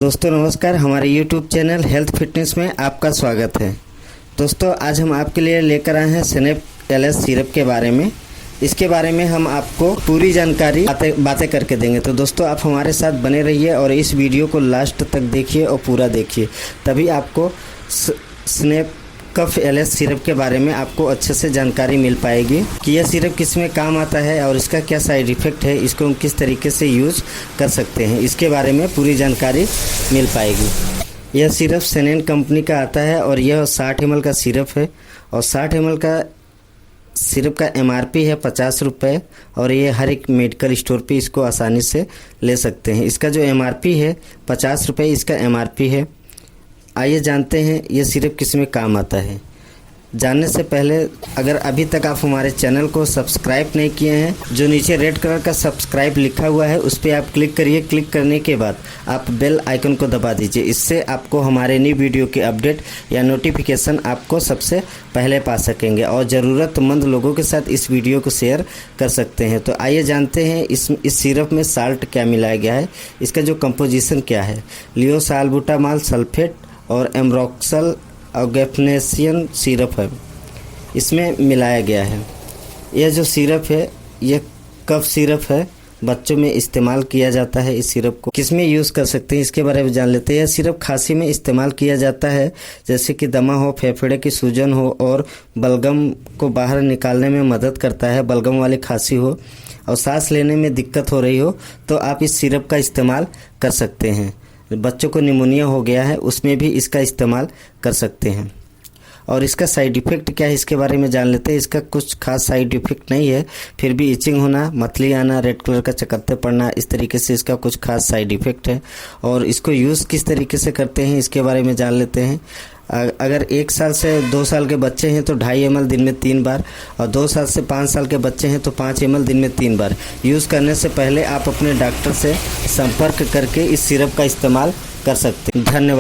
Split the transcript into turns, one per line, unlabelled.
दोस्तों नमस्कार, हमारे YouTube चैनल हेल्थ फिटनेस में आपका स्वागत है। दोस्तों आज हम आपके लिए लेकर आए हैं स्नेप LS सिरप के बारे में। इसके बारे में हम आपको पूरी जानकारी बातें करके देंगे। तो दोस्तों आप हमारे साथ बने रहिए और इस वीडियो को लास्ट तक देखिए और पूरा देखिए, तभी आपको स्नेप कफ LS सिरप के बारे में आपको अच्छे से जानकारी मिल पाएगी कि यह सिरप किस में काम आता है और इसका क्या साइड इफ़ेक्ट है, इसको हम किस तरीके से यूज़ कर सकते हैं, इसके बारे में पूरी जानकारी मिल पाएगी। यह सिरप सेनेन कंपनी का आता है और यह 60 ml का सिरप है और 60 ml का सिरप का MRP है 50 रुपये और ये हर एक मेडिकल स्टोर पे इसको आसानी से ले सकते हैं। इसका जो MRP है 50 रुपये इसका MRP है। आइए जानते हैं ये सिरप किस में काम आता है। जानने से पहले अगर अभी तक आप हमारे चैनल को सब्सक्राइब नहीं किए हैं, जो नीचे रेड कलर का सब्सक्राइब लिखा हुआ है उस पर आप क्लिक करिए। क्लिक करने के बाद आप बेल आइकन को दबा दीजिए। इससे आपको हमारे न्यू वीडियो के अपडेट या नोटिफिकेशन आपको सबसे पहले पा सकेंगे और ज़रूरतमंद लोगों के साथ इस वीडियो को शेयर कर सकते हैं। तो आइए जानते हैं इस सिरप में साल्ट क्या मिलाया गया है, इसका जो कंपोजिशन क्या है। लियोसाल्बुटामॉल सल्फेट और एम्ब्रोक्सल और गेफनेसियन सिरप है, इसमें मिलाया गया है। यह जो सिरप है यह कफ सिरप है, बच्चों में इस्तेमाल किया जाता है। इस सिरप को किस में यूज़ कर सकते हैं इसके बारे में जान लेते हैं। यह सिरप खांसी में इस्तेमाल किया जाता है, जैसे कि दमा हो, फेफड़े की सूजन हो और बलगम को बाहर निकालने में मदद करता है। बलगम वाली खांसी हो और सांस लेने में दिक्कत हो रही हो तो आप इस सिरप का इस्तेमाल कर सकते हैं। बच्चों को निमोनिया हो गया है उसमें भी इसका इस्तेमाल कर सकते हैं। और इसका साइड इफ़ेक्ट क्या है इसके बारे में जान लेते हैं। इसका कुछ खास साइड इफ़ेक्ट नहीं है, फिर भी इचिंग होना, मतली आना, रेड कलर का चकत्ते पड़ना, इस तरीके से इसका कुछ खास साइड इफ़ेक्ट है। और इसको यूज़ किस तरीके से करते हैं इसके बारे में जान लेते हैं। अगर 1 साल से 2 साल के बच्चे हैं तो 2.5 ml दिन में 3 बार और 2 साल से 5 साल के बच्चे हैं तो 5 ml दिन में 3 बार। यूज़ करने से पहले आप अपने डॉक्टर से संपर्क करके इस सिरप का इस्तेमाल कर सकते हैं। धन्यवाद।